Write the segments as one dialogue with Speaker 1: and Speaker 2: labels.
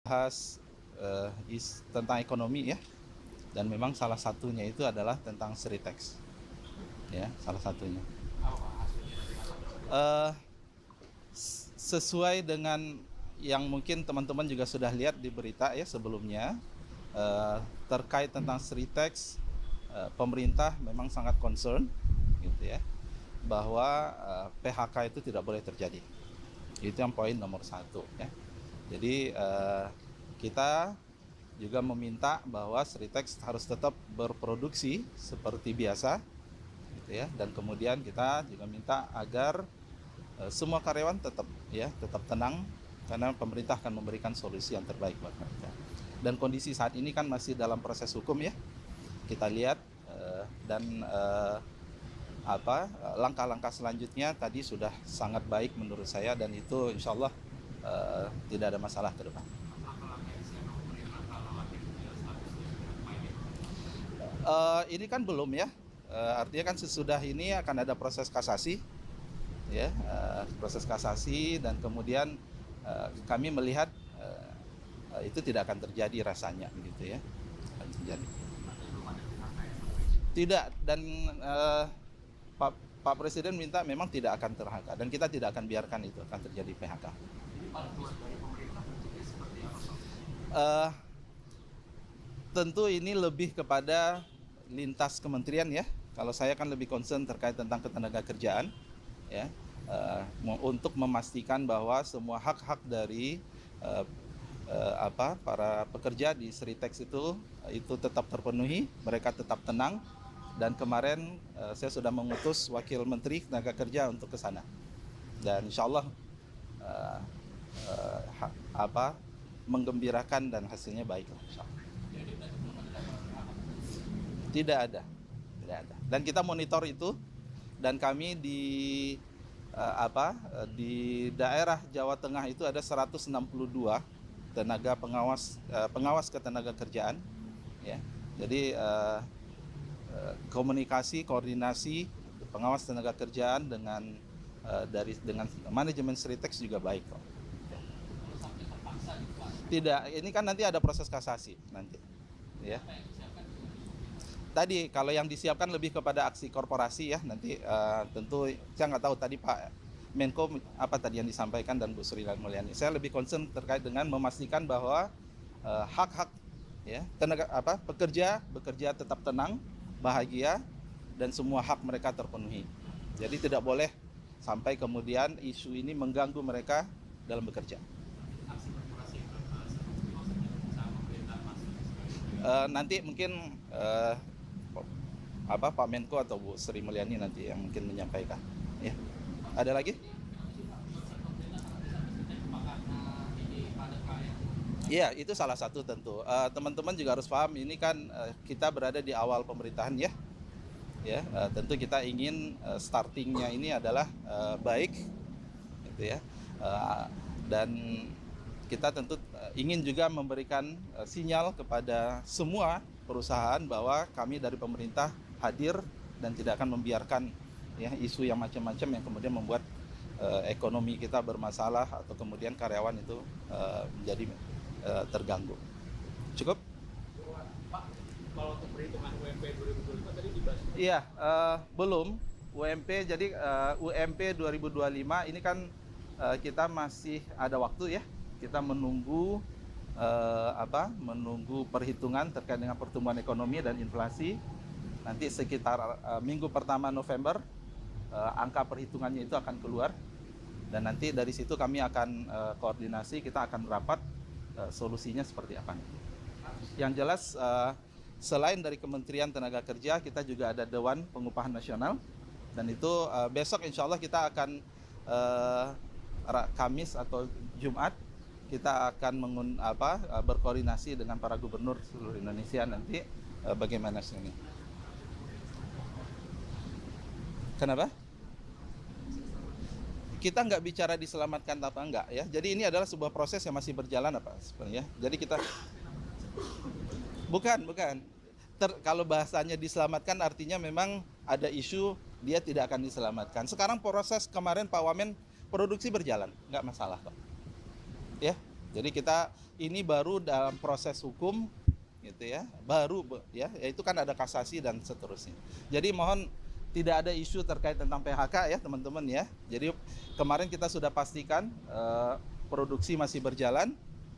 Speaker 1: bahas tentang ekonomi ya, dan memang salah satunya itu adalah tentang Sritex ya, salah satunya. Uh, Sesuai dengan yang mungkin teman-teman juga sudah lihat di berita ya sebelumnya, terkait tentang Sritex, pemerintah memang sangat concern gitu ya, bahwa PHK itu tidak boleh terjadi. Itu yang poin nomor 1 ya. Jadi kita juga meminta bahwa Sritex harus tetap berproduksi seperti biasa gitu ya, dan kemudian kita juga minta agar semua karyawan tetap tenang, karena pemerintah akan memberikan solusi yang terbaik buat mereka. Dan kondisi saat ini kan masih dalam proses hukum ya, kita lihat dan langkah-langkah selanjutnya tadi sudah sangat baik menurut saya, dan itu insya Allah tidak ada masalah ke depan. Ini kan belum ya, artinya kan sesudah ini akan ada proses kasasi ya, proses kasasi, dan kemudian kami melihat itu tidak akan terjadi rasanya gitu ya, akan terjadi. Tidak, dan Pak Presiden minta memang tidak akan ter-PHK, dan kita tidak akan biarkan itu akan terjadi PHK. Tentu ini lebih kepada lintas kementerian ya. Kalau saya kan lebih concern terkait tentang ketenagakerjaan ya, untuk memastikan bahwa semua hak-hak dari para pekerja di Sritex itu tetap terpenuhi, mereka tetap tenang. Dan kemarin saya sudah mengutus Wakil Menteri Tenaga Kerja untuk ke sana, dan insya Allah menggembirakan dan hasilnya baik. Tidak ada. Dan kita monitor itu, dan kami di daerah Jawa Tengah itu ada 162 tenaga pengawas ketenaga kerjaan ya. Jadi koordinasi pengawas tenaga kerjaan dengan manajemen Sritex juga baik kok. Tidak, ini kan nanti ada proses kasasi nanti ya. Tadi kalau yang disiapkan lebih kepada aksi korporasi ya, nanti tentu saya nggak tahu tadi Pak Menko apa tadi yang disampaikan, dan Bu Sri Mulyani. Saya lebih concern terkait dengan memastikan bahwa hak-hak ya pekerja bekerja tetap tenang, bahagia, dan semua hak mereka terpenuhi. Jadi tidak boleh sampai kemudian isu ini mengganggu mereka dalam bekerja. Nanti mungkin Pak Menko atau Bu Sri Mulyani nanti yang mungkin menyampaikan. Ya. Ada lagi? Iya, itu salah satu tentu. Teman-teman juga harus paham, ini kan kita berada di awal pemerintahan ya. Ya, tentu kita ingin startingnya ini adalah baik, gitu ya. Dan kita tentu ingin juga memberikan sinyal kepada semua perusahaan bahwa kami dari pemerintah hadir dan tidak akan membiarkan ya isu yang macam-macam yang kemudian membuat ekonomi kita bermasalah atau kemudian karyawan itu menjadi terganggu. Cukup?
Speaker 2: Pak, kalau untuk perhitungan UMP 2025 tadi dibahas? Iya,
Speaker 1: belum. UMP, jadi UMP 2025 ini kan kita masih ada waktu ya. Kita menunggu menunggu perhitungan terkait dengan pertumbuhan ekonomi dan inflasi. Nanti sekitar minggu pertama November angka perhitungannya itu akan keluar, dan nanti dari situ kami akan koordinasi, kita akan rapat solusinya seperti apa. Yang jelas selain dari Kementerian Tenaga Kerja, kita juga ada Dewan Pengupahan Nasional, dan itu besok insya Allah kita akan Kamis atau Jumat kita akan berkoordinasi dengan para gubernur seluruh Indonesia nanti bagaimana ini. Kenapa? Kita nggak bicara diselamatkan apa enggak ya. Jadi ini adalah sebuah proses yang masih berjalan sebenarnya. Jadi kita bukan. Kalau bahasanya diselamatkan artinya memang ada isu dia tidak akan diselamatkan. Sekarang proses kemarin Pak Wamen produksi berjalan, nggak masalah kok. Ya, Jadi kita ini baru dalam proses hukum gitu ya, ya itu kan ada kasasi dan seterusnya. Jadi mohon tidak ada isu terkait tentang PHK ya teman-teman ya. Jadi kemarin kita sudah pastikan produksi masih berjalan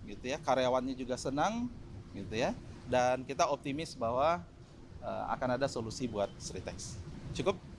Speaker 1: gitu ya, karyawannya juga senang gitu ya, dan kita optimis bahwa akan ada solusi buat Sritex. Cukup.